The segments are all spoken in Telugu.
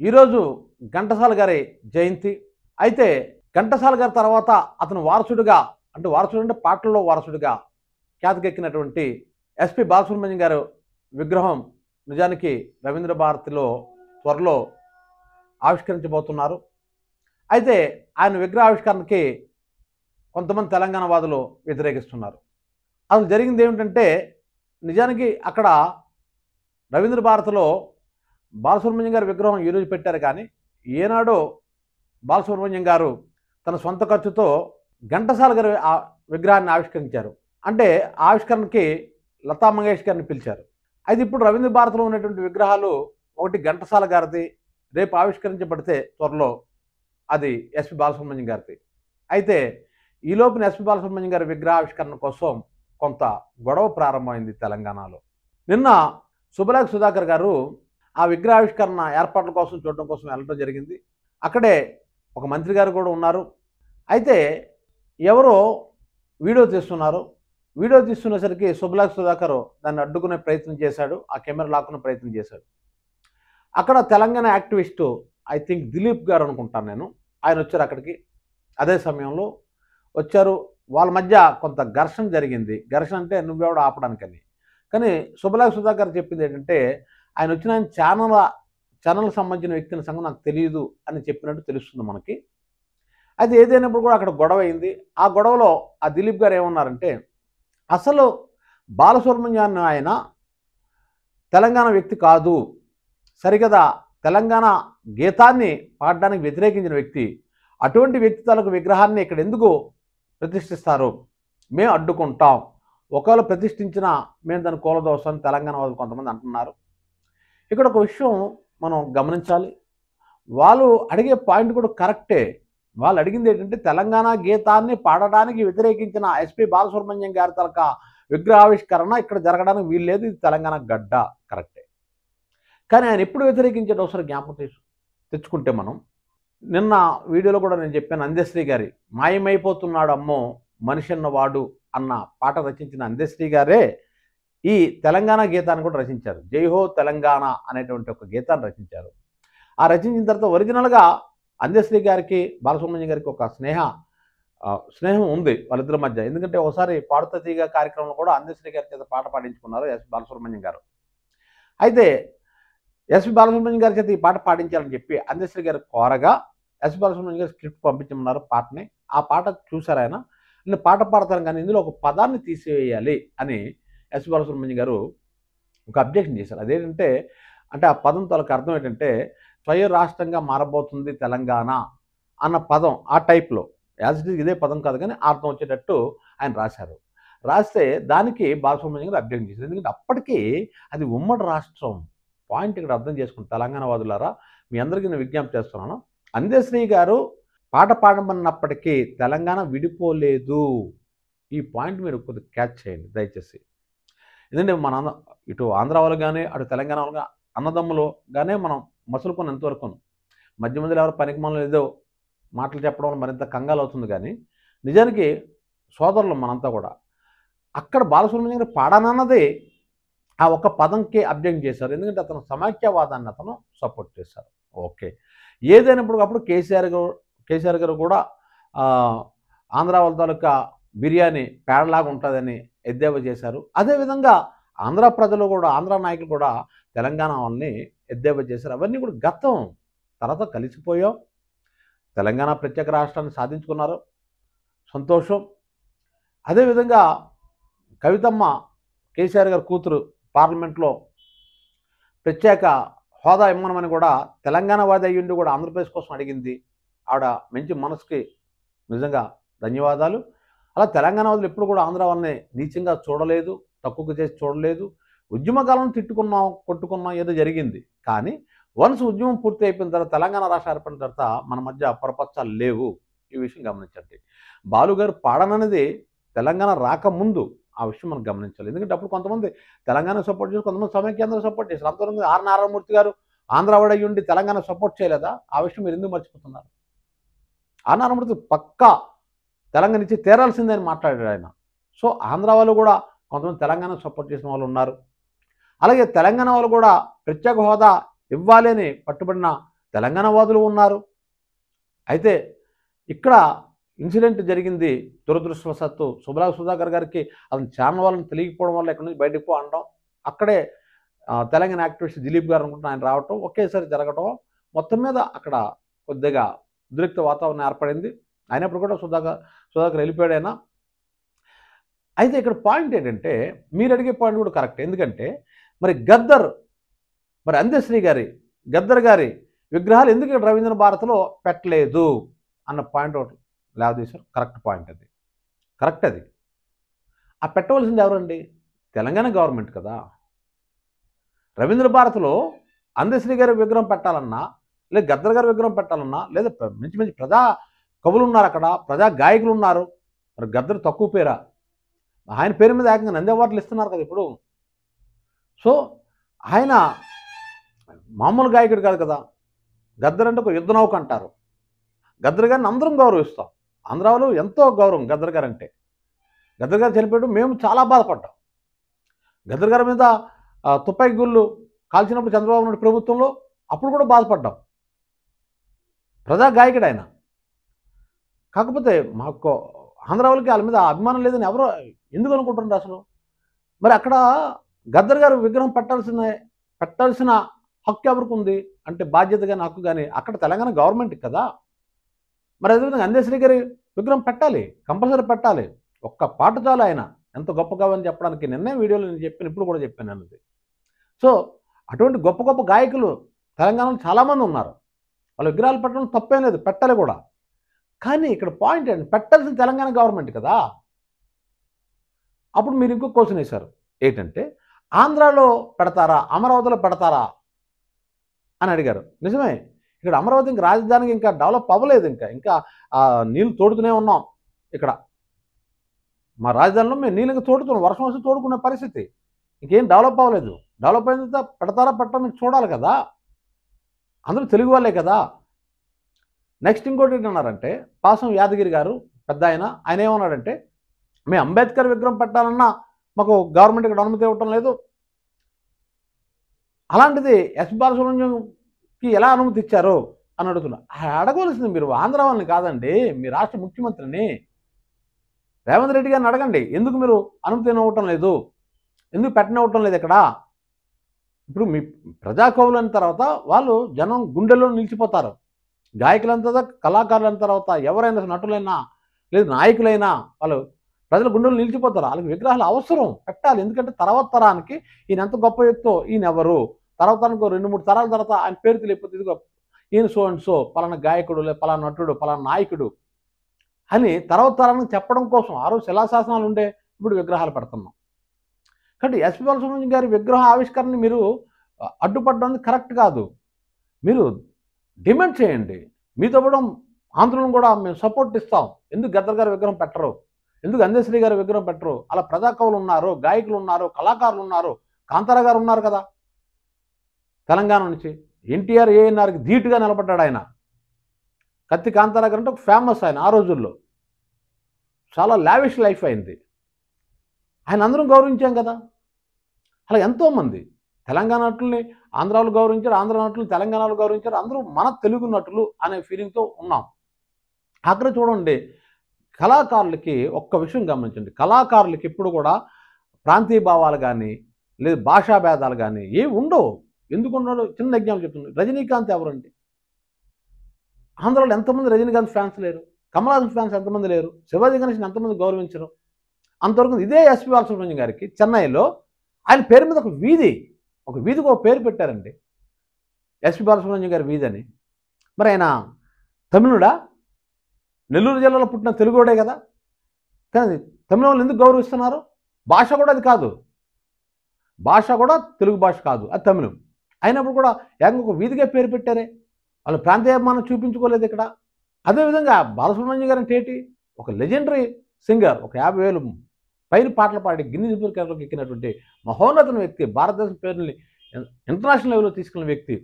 ఈరోజు ఘంటసాల గారి జయంతి. అయితే ఘంటసాల గారి తర్వాత అతను వారసుడిగా వారసుడు అంటే పాటల్లో వారసుడిగా ఖ్యాతికెక్కినటువంటి ఎస్పి బాలసుబ్రహ్మణ్యం గారు విగ్రహం నిజానికి రవీంద్ర భారతిలో త్వరలో ఆవిష్కరించబోతున్నారు. అయితే ఆయన విగ్రహావిష్కరణకి కొంతమంది తెలంగాణ వాదులు వ్యతిరేకిస్తున్నారు. అసలు జరిగింది ఏమిటంటే నిజానికి అక్కడ రవీంద్ర భారతిలో బాలసుబ్రహ్మణ్యం గారి విగ్రహం ఈరోజు పెట్టారు, కానీ ఏనాడో బాలసుబ్రహ్మణ్యం గారు తన సొంత ఖర్చుతో ఘంటసాల గారి ఆ విగ్రహాన్ని ఆవిష్కరించారు. అంటే ఆవిష్కరణకి లతా మంగేష్కర్ని పిలిచారు. అయితే ఇప్పుడు రవీంద్ర భారతిలో ఉన్నటువంటి విగ్రహాలు ఒకటి ఘంటసాల గారిది, రేపు ఆవిష్కరించబడితే త్వరలో అది ఎస్పి బాలసుబ్రహ్మణ్యం గారిది. అయితే ఈ లోపున ఎస్పి బాలసుబ్రహ్మణ్యం గారి విగ్రహావిష్కరణ కోసం కొంత గొడవ ప్రారంభమైంది తెలంగాణలో. నిన్న సుబ్బలేఖ సుధాకర్ గారు ఆ విగ్రహావిష్కరణ ఏర్పాట్ల కోసం చూడడం కోసం వెళ్ళడం జరిగింది. అక్కడే ఒక మంత్రి గారు కూడా ఉన్నారు. అయితే ఎవరో వీడియో తీస్తున్నారు. వీడియో తీస్తున్నసరికి సుబ్బలేఖ సుధాకర్ దాన్ని అడ్డుకునే ప్రయత్నం చేశాడు, ఆ కెమెరా లాక్కునే ప్రయత్నం చేశాడు. అక్కడ Telangana activist I think Dilip గారు అనుకుంటాను నేను, ఆయన వచ్చారు అక్కడికి. అదే సమయంలో వచ్చారు, వాళ్ళ మధ్య కొంత ఘర్షణ జరిగింది. ఘర్షణ అంటే నువ్వెవడు ఆపడానికని. కానీ సుబ్బలేఖ సుధాకర్ చెప్పింది ఏంటంటే ఆయన వచ్చిన ఛానల్ సంబంధించిన వ్యక్తిని సంగతి నాకు తెలియదు అని చెప్పినట్టు తెలుస్తుంది మనకి. అయితే ఏదైనప్పుడు కూడా అక్కడ గొడవ అయింది. ఆ గొడవలో ఆ దిలీప్ గారు ఏమన్నారంటే అసలు బాలసుబ్రహ్మణ్యాన్ని ఆయన తెలంగాణ వ్యక్తి కాదు, సరికదా తెలంగాణ గీతాన్ని పాడడానికి వ్యతిరేకించిన వ్యక్తి, అటువంటి వ్యక్తి తాలూకు విగ్రహాన్ని ఇక్కడ ఎందుకు ప్రతిష్ఠిస్తారు, మేము అడ్డుకుంటాం, ఒకవేళ ప్రతిష్ఠించినా మేము దాన్ని కూలదోస్తామని తెలంగాణ వాళ్ళు కొంతమంది అంటున్నారు. ఇక్కడ ఒక విషయం మనం గమనించాలి. వాళ్ళు అడిగే పాయింట్ కూడా కరెక్టే. వాళ్ళు అడిగింది ఏంటంటే తెలంగాణ గీతాన్ని పాడడానికి వ్యతిరేకించిన ఎస్పి బాలసుబ్రహ్మణ్యం గారి తలక విగ్రహావిష్కరణ ఇక్కడ జరగడానికి వీల్లేదు, ఇది తెలంగాణ గడ్డ, కరెక్టే. కానీ ఆయన ఎప్పుడు వ్యతిరేకించేది ఒకసారి జ్ఞాపకం తెచ్చుకుంటే మనం నిన్న వీడియోలో కూడా నేను చెప్పాను, అందశ్రీ గారి మాయమైపోతున్నాడు అమ్మో మనిషి అన్నవాడు అన్న పాట రచించిన అందశ్రీ గారే ఈ తెలంగాణ గీతాన్ని కూడా రచించారు. జై హో తెలంగాణ అనేటువంటి ఒక గీతాన్ని రచించారు. ఆ రచించిన తర్వాత ఒరిజినల్గా అందశ్రీ గారికి బాలసుబ్రహ్మణ్యం గారికి ఒక స్నేహం ఉంది వాళ్ళిద్దరి మధ్య. ఎందుకంటే ఒకసారి పాడుతా తీగ కార్యక్రమంలో కూడా అందశ్రీ గారి చేత పాట పాడించుకున్నారు ఎస్పి బాలసుబ్రహ్మణ్యం గారు. అయితే ఎస్పి బాలసుబ్రహ్మణ్యం గారి చేత ఈ పాట పాడించాలని చెప్పి అందశ్రీ గారు కోరగా ఎస్పి బాలసుబ్రహ్మణ్యం గారు స్క్రిప్ట్ పంపించమన్నారు పాటని. ఆ పాట చూశారు ఆయన. నేను పాట పాడతాను కానీ ఇందులో ఒక పదాన్ని తీసివేయాలి అని ఎస్పి బాలసుబ్రహ్మణ్యం గారు ఒక అబ్జెక్షన్ చేశారు. అదేంటంటే ఆ పదం తాలూకు అర్థం ఏంటంటే స్వయ రాష్ట్రంగా మారబోతుంది తెలంగాణ అన్న పదం, ఆ టైప్లో యాజ్ ఇట్ ఈజ్ ఇదే పదం కాదు కానీ అర్థం వచ్చేటట్టు ఆయన రాశారు. రాస్తే దానికి బాలసుబ్రహ్మణ్యం గారు అబ్జెక్షన్ చేశారు. ఎందుకంటే అప్పటికీ అది ఉమ్మడి రాష్ట్రం. పాయింట్ ఇక్కడ అర్థం చేసుకుని తెలంగాణ వాదులారా మీ అందరికీ నేను విజ్ఞప్తి చేస్తున్నాను. అందశ్రీ గారు పాట పాడమన్నప్పటికీ తెలంగాణ విడిపోలేదు. ఈ పాయింట్ మీరు కొద్దిగా క్యాచ్ చేయండి దయచేసి. ఎందుకంటే మన ఇటు ఆంధ్ర వాళ్ళు కానీ అటు తెలంగాణ వాళ్ళు అన్నదమ్ములుగానే మనం మసులుకొని ఎంతవరకు మధ్య మధ్యలో ఎవరు పనికి మనం ఏదో మాటలు చెప్పడం వల్ల మరింత కంగాలు అవుతుంది. కానీ నిజానికి సోదరులు మనంతా కూడా అక్కడ బాలసుబ్రహ్మణ్యం గారు పాడనన్నది ఆ ఒక్క పదంకి అబ్జెక్ట్ చేశారు. ఎందుకంటే అతను సమాఖ్యవాదాన్ని అతను సపోర్ట్ చేశారు. ఓకే, ఏదైనప్పుడు అప్పుడు కేసీఆర్ గారు కూడా ఆంధ్ర వాళ్ళ తాలూకా బిర్యానీ పేడలాగా ఉంటుందని ఎద్దేవా చేశారు. అదేవిధంగా ఆంధ్ర ప్రజలు కూడా, ఆంధ్ర నాయకులు కూడా తెలంగాణ వాళ్ళని ఎద్దేవా చేశారు. అవన్నీ కూడా గతం. తర్వాత కలిసిపోయాం, తెలంగాణ ప్రత్యేక రాష్ట్రాన్ని సాధించుకున్నారు, సంతోషం. అదేవిధంగా కవితమ్మ కేసీఆర్ గారి కూతురు పార్లమెంట్లో ప్రత్యేక హోదా ఇమ్మనమని కూడా తెలంగాణ వాది అయ్యుండి కూడా ఆంధ్రప్రదేశ్ కోసం అడిగింది. ఆవిడ మంచి మనసుకి నిజంగా ధన్యవాదాలు. అలా తెలంగాణ వాదులు ఎప్పుడు కూడా ఆంధ్ర వాళ్ళని నీచంగా చూడలేదు, తక్కువగా చేసి చూడలేదు. ఉద్యమకాలం తిట్టుకున్నాం, కొట్టుకున్నాం, ఏదో జరిగింది. కానీ వన్స్ ఉద్యమం పూర్తి అయిపోయిన తర్వాత తెలంగాణ రాష్ట్రం ఏర్పడిన తర్వాత మన మధ్య పొరపచ్చాలు లేవు. ఈ విషయం గమనించండి. బాలుగారు పాడననేది తెలంగాణ రాకముందు ఆ విషయం మనం గమనించాలి. ఎందుకంటే అప్పుడు కొంతమంది తెలంగాణ సపోర్ట్ చేసి, కొంతమంది సమైక్యాంధ్ర సపోర్ట్ చేశారు. అంతవరకు ఆర్ నారాయణమూర్తి గారు ఆంధ్రవాడయ్యి ఉండి తెలంగాణ సపోర్ట్ చేయలేదా? ఆ విషయం మీరు ఎందుకు మర్చిపోతున్నారు? ఆర్ నారాయణమూర్తి పక్కా తెలంగాణ ఇచ్చి తీరాల్సిందని మాట్లాడాడు ఆయన. సో ఆంధ్ర వాళ్ళు కూడా కొంతమంది తెలంగాణ సపోర్ట్ చేసిన వాళ్ళు ఉన్నారు. అలాగే తెలంగాణ వాళ్ళు కూడా ప్రత్యేక హోదా ఇవ్వాలి అని పట్టుబడిన తెలంగాణ వాదులు ఉన్నారు. అయితే ఇక్కడ ఇన్సిడెంట్ జరిగింది దురదృష్టవశాత్తు శుభ్రా సుధాకర్ గారికి అతను ఛానల్ వాళ్ళని తెలియకపోవడం వల్ల ఎక్కడి నుంచి బయటకు అనడం, అక్కడే తెలంగాణ యాక్టివిస్ట్ దిలీప్ గారు అనుకుంటున్న ఆయన రావటం ఒకేసారి జరగటం, మొత్తం మీద అక్కడ కొద్దిగా ఉద్రిక్త వాతావరణం ఏర్పడింది. అయినప్పుడు కూడా సుధాకర్ వెళ్ళిపోయాడైనా. అయితే ఇక్కడ పాయింట్ ఏంటంటే, మీరు అడిగే పాయింట్ కూడా కరెక్ట్. ఎందుకంటే మరి మరి అందశ్రీ గారి గద్దర్ గారి విగ్రహాలు ఎందుకు ఇక్కడ రవీంద్ర భారతిలో పెట్టలేదు అన్న పాయింట్ ఒకటి లేవదీశారు. కరెక్ట్ పాయింట్ అది, కరెక్ట్ అది. ఆ పెట్టవలసింది ఎవరండి? తెలంగాణ గవర్నమెంట్ కదా. రవీంద్ర భారతిలో అందశ్రీ గారి విగ్రహం పెట్టాలన్నా, లేదా గద్దర్ గారి విగ్రహం పెట్టాలన్నా, లేదా మంచి మంచి ప్రజా కవులు ఉన్నారు అక్కడ, ప్రజా గాయకులు ఉన్నారు. మరి గద్దర్ తక్కువ పేరా? ఆయన పేరు మీద ఏకంగా నంది అవార్డులు ఇస్తున్నారు కదా ఇప్పుడు. సో ఆయన మామూలు గాయకుడు కాదు కదా. గద్దర్ అంటే ఒక యుద్ధ నౌక అంటారు. గద్దర్ గారిని అందరం గౌరవిస్తాం. ఆంధ్రాలో ఎంతో గౌరవం గద్దర్ గారు అంటే. గద్దర్ గారు చనిపోయాడు, మేము చాలా బాధపడ్డాం. గద్దర్ గారి మీద తుపాకీ గుళ్ళు కాల్చినప్పుడు చంద్రబాబు నాయుడు ప్రభుత్వంలో అప్పుడు కూడా బాధపడ్డాం. ప్రజా గాయకుడు ఆయన. కాకపోతే మాకు ఆంధ్ర వాళ్ళకి వాళ్ళ మీద అభిమానం లేదని ఎవరో ఎందుకు అనుకుంటున్నారు అసలు? మరి అక్కడ గద్దర్ గారు విగ్రహం పెట్టాల్సిన హక్కు ఎవరికి ఉంది అంటే బాధ్యత కానీ హక్కు కానీ అక్కడ తెలంగాణ గవర్నమెంట్ కదా. మరి అదేవిధంగా అందశ్రీ గారి విగ్రహం పెట్టాలి, కంపల్సరీ పెట్టాలి. ఒక్క పాట చాలు ఆయన ఎంత గొప్ప కావని చెప్పడానికి. నిన్నే వీడియోలో నేను చెప్పాను, ఇప్పుడు కూడా చెప్పాను అన్నది. సో అటువంటి గొప్ప గొప్ప గాయకులు తెలంగాణలో చాలామంది ఉన్నారు. వాళ్ళ విగ్రహాలు పెట్టడం తప్పేం లేదు, పెట్టాలి కూడా. కానీ ఇక్కడ పాయింట్ ఏంటి, పెట్టాల్సిన తెలంగాణ గవర్నమెంట్ కదా. అప్పుడు మీరు ఇంకో క్వశ్చన్ వేశారు ఏంటంటే, ఆంధ్రాలో పెడతారా అమరావతిలో పెడతారా అని అడిగారు. నిజమే, ఇక్కడ అమరావతి ఇంకా రాజధానికి ఇంకా డెవలప్ అవ్వలేదు. ఇంకా నీళ్ళు తోడుతూనే ఉన్నాం. ఇక్కడ మా రాజధానిలో మేము నీళ్ళకి తోడుతున్నాం, వర్షం వస్తే తోడుకునే పరిస్థితి. ఇంకేం డెవలప్ అవ్వలేదు. డెవలప్ అయిన తర్వాత పెడతారా పెట్టడం మీరు చూడాలి కదా. అందరూ తెలుగు వాళ్ళే కదా. నెక్స్ట్ ఇంకోటి ఏంటన్నారంటే, పాసం యాదగిరి గారు పెద్ద ఆయన ఏమన్నాడంటే, మేము అంబేద్కర్ విగ్రహం పెట్టాలన్నా మాకు గవర్నమెంట్ ఇక్కడ అనుమతి ఇవ్వటం లేదు. అలాంటిది ఎస్పీ బాలసుబ్రహ్మణ్యంకి ఎలా అనుమతి ఇచ్చారు అని అడుగుతున్నా. అడగవలసింది మీరు ఆంధ్ర వాళ్ళని కాదండి, మీ రాష్ట్ర ముఖ్యమంత్రిని రేవంత్ రెడ్డి గారిని అడగండి. ఎందుకు మీరు అనుమతి ఇవ్వటం లేదు, ఎందుకు పెట్టనివ్వటం లేదు ఇక్కడ? ఇప్పుడు మీ ప్రజాకవులు అయిన తర్వాత వాళ్ళు జనం గుండెల్లో నిలిచిపోతారు. గాయకులంతా కళాకారులైన తర్వాత ఎవరైనా నటులైనా లేదు నాయకులైనా వాళ్ళు ప్రజల గుండెలు నిలిచిపోతారు. వాళ్ళకి విగ్రహాలు అవసరం పెట్టాలి. ఎందుకంటే తర్వాత తరానికి ఈయన ఎంత గొప్ప వ్యక్తో, ఈయన ఎవరు, తర్వాత తరానికి 2-3 తరాల తర్వాత ఆయన పేరు తెలియకపోతే ఇదిగో ఈయన సో అండ్ సో పలానా గాయకుడు, లేదా పలానా నటుడు, పలానా నాయకుడు అని తర్వాత తరానికి చెప్పడం కోసం ఆ రోజు శిలాశాసనాలు ఉండే ఇప్పుడు విగ్రహాలు పెడుతున్నాం. కాబట్టి ఎస్పీ బాలసుబ్రహ్మణ్యం గారి విగ్రహ ఆవిష్కరణని మీరు అడ్డుపడడం కరెక్ట్ కాదు. మీరు డిమాండ్ చేయండి. మీతో కూడా ఆంధ్రులను కూడా మేము సపోర్ట్ ఇస్తాం. ఎందుకు గద్దర్ గారి విగ్రహం పెట్టరు, ఎందుకు అందశ్రీ గారి విగ్రహం పెట్టరు? అలా ప్రజాకవులు ఉన్నారు, గాయకులు ఉన్నారు, కళాకారులు ఉన్నారు. కాంతారా గారు ఉన్నారు కదా తెలంగాణ నుంచి. ఎన్టీఆర్ ఏఎన్ఆర్కి ధీటుగా నిలబడ్డాడు ఆయన. కత్తి కాంతారా గారు అంటే ఒక ఫేమస్ ఆయన. ఆ రోజుల్లో చాలా లావిష్ లైఫ్ అయింది. ఆయన అందరం గౌరవించాం కదా. అలా ఎంతోమంది తెలంగాణ నటుల్ని ఆంధ్రాలో గౌరవించారు, ఆంధ్ర నటులు తెలంగాణలో గౌరవించారు. అందరూ మన తెలుగు నటులు అనే ఫీలింగ్తో ఉన్నాం. అక్కడ చూడండి, కళాకారులకి ఒక్క విషయం గమనించండి. కళాకారులకి ఇప్పుడు కూడా ప్రాంతీయ భావాలు కానీ లేదు భాషా భేదాలు కానీ ఏమి ఉండవు. ఎందుకు ఉండవు? చిన్న ఎగ్జాంపుల్ చెప్తున్నాను. రజనీకాంత్ ఎవరండి? ఆంధ్రాలో ఎంతమంది రజనీకాంత్ ఫ్యాన్స్ లేరు? కమలాసన్ ఫ్యాన్స్ ఎంతమంది లేరు? శివాజీ గణేష్ని ఎంతమంది గౌరవించరు? అంతవరకు ఇదే ఎస్పీ బాలసుబ్రహ్మణ్యం గారికి చెన్నైలో ఆయన పేరు మీద ఒక వీధికి ఒక పేరు పెట్టారండి, ఎస్పీ బాలసుబ్రహ్మణ్యం గారి వీధి అని. మరి ఆయన తమిళుడా? నెల్లూరు జిల్లాలో పుట్టిన తెలుగుడే కదా. కానీ తమిళ వాళ్ళు ఎందుకు గౌరవిస్తున్నారు? భాష కూడా అది కాదు, భాష కూడా తెలుగు భాష కాదు, అది తమిళం. అయినప్పుడు కూడా ఏకంగా ఒక వీధిగా పేరు పెట్టారే. వాళ్ళు ప్రాంతీయాభిమానం చూపించుకోలేదు ఇక్కడ. అదేవిధంగా బాలసుబ్రహ్మణ్యం గారు అంటే ఏంటి? ఒక లెజెండరీ సింగర్, ఒక 50,000 పైన పాటలు పాడి గిన్నీస్ బుక్ రికార్డులోకి ఎక్కినటువంటి మహోన్నతమైన వ్యక్తి, భారతదేశం పేరుని ఇంటర్నేషనల్ లెవెల్లో తీసుకున్న వ్యక్తి.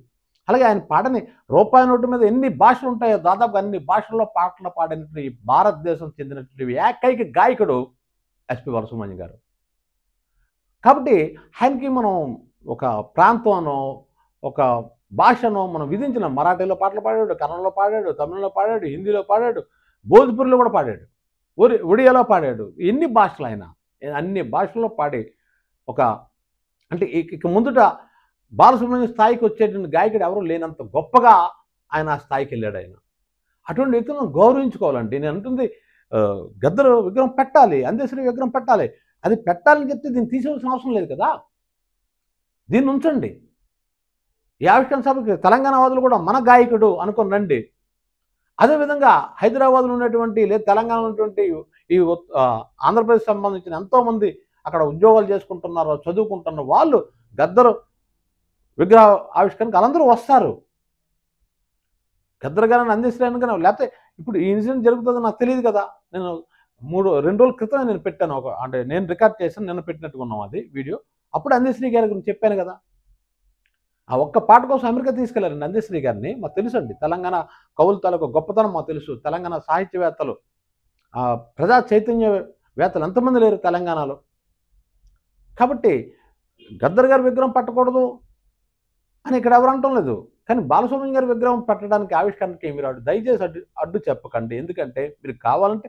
అలాగే ఆయన పాడని రూపాయి నోటు మీద ఎన్ని భాషలు ఉంటాయో దాదాపు అన్ని భాషల్లో పాటలు పాడినటువంటి భారతదేశం చెందినటువంటి ఏకైక గాయకుడు ఎస్పీ బాలసుబ్రహ్మణ్యం గారు. కాబట్టి ఆయనకి మనం ఒక ప్రాంతం అనో ఒక భాషను మనం విధించిన మరాఠీలో పాటలు పాడాడు, కన్నడలో పాడాడు, తమిళంలో పాడాడు, హిందీలో పాడాడు, భోజ్పురిలో కూడా పాడాడు, ఒడియాలో పాడాడు. ఎన్ని భాషలు ఆయన అన్ని భాషల్లో పాడి ఒక అంటే ఇక ముందుట బాలసుబ్రహ్మణ్యం స్థాయికి వచ్చేటువంటి గాయకుడు ఎవరు లేనంత గొప్పగా ఆయన ఆ స్థాయికి వెళ్ళాడు ఆయన. అటువంటి వ్యక్తులను గౌరవించుకోవాలండి. నేను అంటుంది గద్దరు విగ్రహం పెట్టాలి, అందశ్రీ విగ్రహం పెట్టాలి. అది పెట్టాలని చెప్తే దీన్ని తీసేయాల్సిన అవసరం లేదు కదా. దీన్ని ఉంచండి. ఈ ఆవిష్కరణ సభకి తెలంగాణ వాదులు కూడా మన గాయకుడు అనుకొని రండి. అదేవిధంగా హైదరాబాద్లో ఉన్నటువంటి లేదా తెలంగాణలో ఉన్నటువంటి ఈ ఆంధ్రప్రదేశ్ సంబంధించిన ఎంతోమంది అక్కడ ఉద్యోగాలు చేసుకుంటున్నారు, చదువుకుంటున్నారు. వాళ్ళు గద్దరు విగ్రహ ఆవిష్కరణకు వాళ్ళందరూ వస్తారు. గద్దరు గారిని అందించడానికి కానీ లేకపోతే ఇప్పుడు ఈ ఇన్సిడెంట్ జరుగుతుందో నాకు తెలియదు కదా. నేను 2 రోజుల క్రితం నేను పెట్టాను అంటే నేను రికార్డ్ చేశాను, నిన్న పెట్టినట్టుగా ఉన్నాం అది వీడియో. అప్పుడు అందశ్రీ గారి గురించి చెప్పాను కదా. ఆ ఒక్క పాట కోసం అమెరికా తీసుకెళ్లారండి అందశ్రీ గారిని. మాకు తెలుసు అండి తెలంగాణ కవుల తాలూకు గొప్పతనం మాకు తెలుసు. తెలంగాణ సాహిత్యవేత్తలు, ప్రజా చైతన్యవేత్తలు ఎంతమంది లేరు తెలంగాణలో. కాబట్టి గద్దర్ గారి విగ్రహం పెట్టకూడదు అని ఇక్కడ ఎవరు అంటం లేదు. కానీ బాలసుబ్రహ్మణ్యం గారి విగ్రహం పెట్టడానికి ఆవిష్కరణకి మీరు దయచేసి అడ్డు చెప్పకండి. ఎందుకంటే మీరు కావాలంటే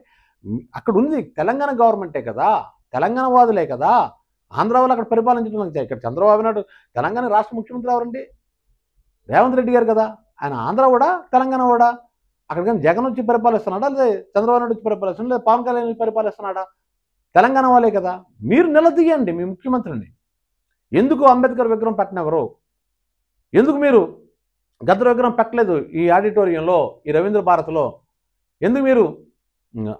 అక్కడ ఉంది తెలంగాణ గవర్నమెంటే కదా, తెలంగాణ వాదులే కదా. ఆంధ్ర వాళ్ళు అక్కడ పరిపాలించడం. ఇక్కడ చంద్రబాబు నాయుడు తెలంగాణ రాష్ట్ర ముఖ్యమంత్రి ఎవరండి? రేవంత్ రెడ్డి గారు కదా. ఆయన ఆంధ్ర కూడా తెలంగాణ కూడా. అక్కడ కానీ జగన్ వచ్చి పరిపాలిస్తున్నాడా, లేదా చంద్రబాబు నాయుడు వచ్చి పరిపాలిస్తున్నాడా, లేదా పవన్ కళ్యాణ్ వచ్చి పరిపాలిస్తున్నాడా? తెలంగాణ వాళ్ళే కదా. మీరు నిలదీయండి మీ ముఖ్యమంత్రిని. ఎందుకు అంబేద్కర్ విగ్రహం పెట్టినెవరు? ఎందుకు మీరు గద్దర్ విగ్రహం పెట్టలేదు ఈ ఆడిటోరియంలో, ఈ రవీంద్ర భారత్లో? ఎందుకు మీరు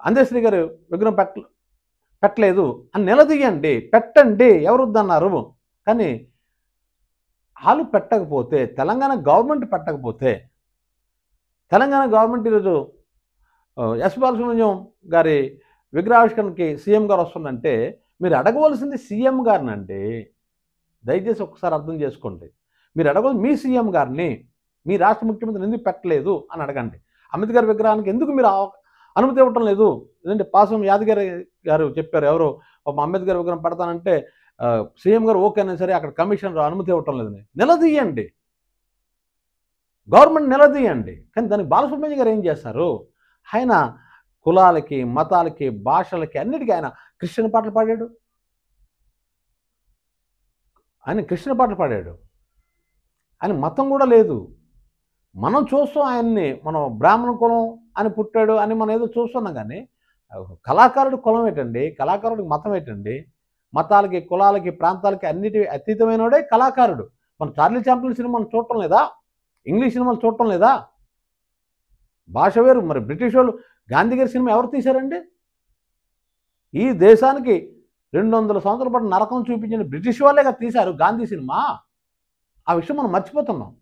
అందశ్రీ గారి విగ్రహం పెట్టలేదు అని నిలదీయండి, పెట్టండి. ఎవరు వద్దన్నారు? కానీ వాళ్ళు పెట్టకపోతే, తెలంగాణ గవర్నమెంట్ పెట్టకపోతే, తెలంగాణ గవర్నమెంట్ ఈరోజు ఎస్ బాలసుబ్రహ్మణ్యం గారి విగ్రహావిష్కరణకి సీఎం గారు వస్తుందంటే మీరు అడగవలసింది సీఎం గారినండి. దయచేసి ఒకసారి అర్థం చేసుకోండి. మీరు అడగవలసి మీ సీఎం గారిని, మీ రాష్ట్ర ముఖ్యమంత్రిని ఎందుకు పెట్టలేదు అని అడగండి. అంబేద్కర్ విగ్రహానికి ఎందుకు మీరు అనుమతి ఇవ్వటం లేదు? ఎందుకంటే పాసం యాదగిరి గారు చెప్పారు, ఎవరో అంబేద్కర్ విగ్రహం పెడతానంటే సీఎం గారు ఓకే అయినా సరే అక్కడ కమిషనర్ అనుమతి ఇవ్వటం లేదని. నిలదీయండి, గవర్నమెంట్ నిలదీయండి. కానీ దానికి బాలసుబ్రహ్మణ్యం గారు ఏం చేస్తారు? ఆయన కులాలకి, మతాలకి, భాషలకి అన్నిటికీ ఆయన క్రిస్టియన్ పాటలు పాడాడు. ఆయన మతం కూడా లేదు. మనం చూస్తాం ఆయన్ని, మనం బ్రాహ్మణ కులం అని పుట్టాడు అని మనం ఏదో చూస్తున్నాం. కానీ కళాకారుడి కులం ఏంటండి? కళాకారుడికి మతం ఏంటండి? మతాలకి, కులాలకి, ప్రాంతాలకి అన్నిటి అతీతమైనడే కళాకారుడు. మన చార్లీ చాప్లిన్ సినిమాను చూడటం లేదా? ఇంగ్లీష్ సినిమాలు చూడటం లేదా? భాష వేరు. మరి బ్రిటిష్ వాళ్ళు గాంధీ గారి సినిమా ఎవరు తీశారండి? ఈ దేశానికి 200 సంవత్సరాల పాటు నరకం చూపించిన బ్రిటిష్ వాళ్ళేగా తీశారు గాంధీ సినిమా. ఆ విషయం మనం మర్చిపోతున్నాం.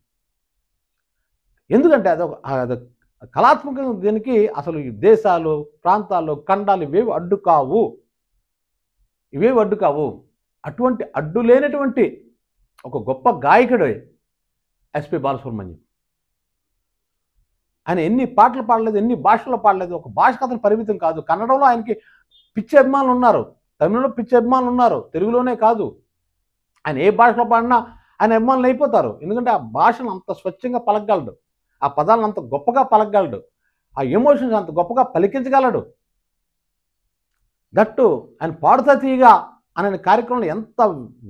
ఎందుకంటే అది కళాత్మకంగా దీనికి అసలు ఈ దేశాలు, ప్రాంతాలు, ఖండాలు ఇవేవి అడ్డు కావు. అటువంటి అడ్డు లేనటువంటి ఒక గొప్ప గాయకుడు ఎస్పి బాలసుబ్రహ్మణ్యం. ఆయన ఎన్ని పాటలు పాడలేదు, ఎన్ని భాషల్లో పాడలేదు. ఒక భాషకు అతను పరిమితం కాదు. కన్నడంలో ఆయనకి పిచ్చి అభిమానులు ఉన్నారు, తమిళంలో పిచ్చి అభిమానులు ఉన్నారు, తెలుగులోనే కాదు. ఆయన ఏ భాషలో పాడినా ఆయన అభిమానులు అయిపోతారు. ఎందుకంటే ఆ భాషను అంత స్వచ్ఛంగా పలకగలడు, ఆ పదాలను అంత గొప్పగా పలకగలడు, ఆ ఎమోషన్స్ అంత గొప్పగా పలికించగలడు. దట్టు ఆయన పాడుతా తీయగా అనే కార్యక్రమంలో ఎంత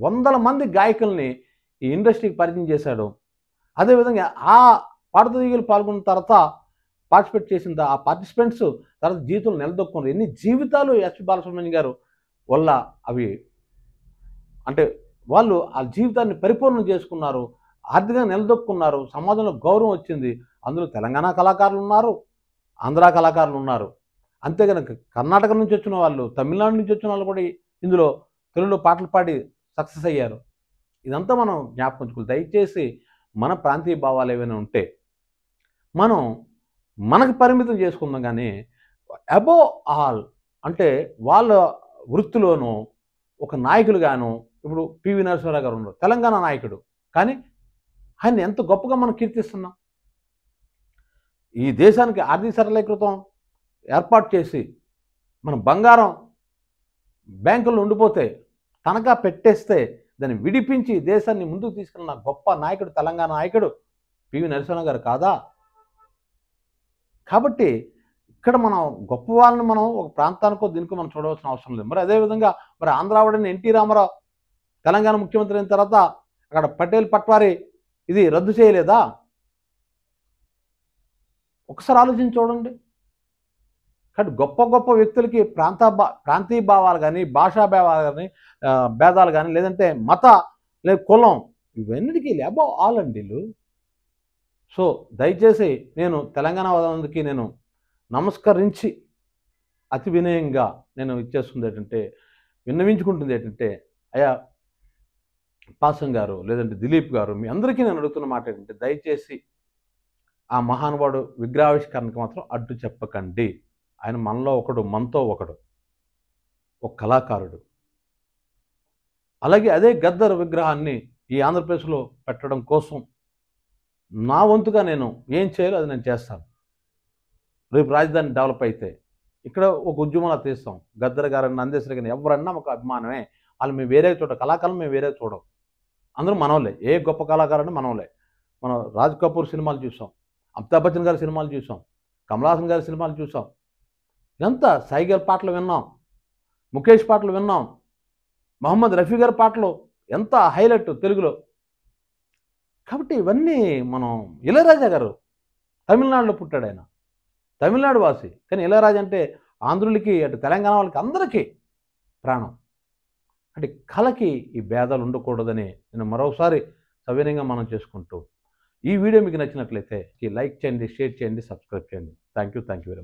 100 మంది గాయకుల్ని ఈ ఇండస్ట్రీకి పరిచయం చేశాడు. అదేవిధంగా ఆ పాడుతా తీయలు పాల్గొన్న తర్వాత పార్టిసిపేట్ చేసిన ఆ పార్టిసిపెంట్స్ తర్వాత జీవితంలో నిలదొక్కున్నారు. ఎన్ని జీవితాలు ఎస్పి బాలసుబ్రహ్మణ్యం గారు వల్ల అవి అంటే వాళ్ళు ఆ జీవితాన్ని పరిపూర్ణం చేసుకున్నారు, ఆర్థికంగా నిలదొక్కున్నారు, సమాజంలో గౌరవం వచ్చింది. అందులో తెలంగాణ కళాకారులు ఉన్నారు, ఆంధ్ర కళాకారులు ఉన్నారు. అంతేగాని కర్ణాటక నుంచి వచ్చిన వాళ్ళు, తమిళనాడు నుంచి వచ్చిన వాళ్ళు కూడా ఇందులో తెలుగులో పాటలు పాడి సక్సెస్ అయ్యారు. ఇదంతా మనం జ్ఞాపకం. దయచేసి మన ప్రాంతీయ భావాలు ఏవైనా ఉంటే మనం మనకు పరిమితం చేసుకుందాం. కానీ అబోవ్ ఆల్ అంటే వాళ్ళ వృత్తిలోనూ ఒక నాయకులుగాను, ఇప్పుడు పివి నరసింహారావు గారు ఉన్నారు, తెలంగాణ నాయకుడు. కానీ ఆయన ఎంత గొప్పగా మనం కీర్తిస్తున్నాం. ఈ దేశానికి ఆర్థిక సరళీకృతం ఏర్పాటు చేసి మన బంగారం బ్యాంకుల్లో ఉండిపోతే తనఖా పెట్టేస్తే దాన్ని విడిపించి దేశాన్ని ముందుకు తీసుకున్న గొప్ప నాయకుడు తెలంగాణ నాయకుడు పివి నరసింహ గారు కాదా? కాబట్టి ఇక్కడ మనం గొప్ప వాళ్ళని మనం ఒక ప్రాంతానికో దీనికో మనం చూడవలసిన అవసరం లేదు. మరి అదేవిధంగా మరి ఆంధ్రావిడని ఎన్టీ రామారావు తెలంగాణ ముఖ్యమంత్రి అయిన తర్వాత అక్కడ పటేల్ పట్వారీ ఇది రద్దు చేయలేదా? ఒకసారి ఆలోచించి చూడండి. కాబట్టి గొప్ప గొప్ప వ్యక్తులకి ప్రాంతీయ భావాలు కానీ, భాషా భావాలు కానీ, భేదాలు కానీ, లేదంటే మత లేదా కులం, ఇవన్నిటికీ అబౌవ్ ఆల్ అండి వీళ్ళు. సో దయచేసి నేను తెలంగాణ వాళ్ళందరికీ నేను నమస్కరించి అతి వినయంగా నేను ఇచ్చేస్తుంది ఏంటంటే, విన్నవించుకుంటుంది ఏంటంటే, అయ్యా పాసం గారు లేదంటే దిలీప్ గారు, మీ అందరికీ నేను అడుగుతున్న మాట ఏంటంటే, దయచేసి ఆ మహానుభావుడు విగ్రహావిష్కరణకు మాత్రం అడ్డు చెప్పకండి. ఆయన మనలో ఒకడు, మనతో ఒకడు, ఒక కళాకారుడు. అలాగే అదే గద్దర్ విగ్రహాన్ని ఈ ఆంధ్రప్రదేశ్లో పెట్టడం కోసం నా వంతుగా నేను ఏం చేయాలో అది నేను చేస్తాను. రేపు రాజధాని డెవలప్ అయితే ఇక్కడ ఒక ఉద్యమంలా తీస్తాం. గద్దర్ గారని, నందేశ్వరి గారిని ఎవరన్నా ఒక అభిమానమే. వాళ్ళు మేము వేరే చోట కళాకారులు మేము వేరే చూడం. అందరూ మనోళ్ళే. ఏ గొప్ప కళాకారుని మనోళ్ళే. మనం రాజ్ కపూర్ సినిమాలు చూసాం, అమితాబ్ బచ్చన్ గారి సినిమాలు చూసాం, కమల్ హాసన్ గారి సినిమాలు చూసాం, ఎంత సైగల్ పాటలు విన్నాం, ముఖేష్ పాటలు విన్నాం, మహమ్మద్ రఫీ గారి పాటలు ఎంత హైలైట్ తెలుగులో. కాబట్టి ఇవన్నీ మనం ఇళయరాజా గారు తమిళనాడులో పుట్టాడు. ఆయన తమిళనాడు వాసి, కానీ ఇళయరాజా అంటే ఆంధ్రులకి, అటు తెలంగాణ వాళ్ళకి అందరికీ ప్రాణం. అంటే కళకి ఈ భేదాలు ఉండకూడదని నేను మరోసారి సవినయంగా మనం చేసుకుంటూ, ఈ వీడియో మీకు నచ్చినట్లయితే లైక్ చేయండి, షేర్ చేయండి, సబ్స్క్రైబ్ చేయండి. Thank you very much.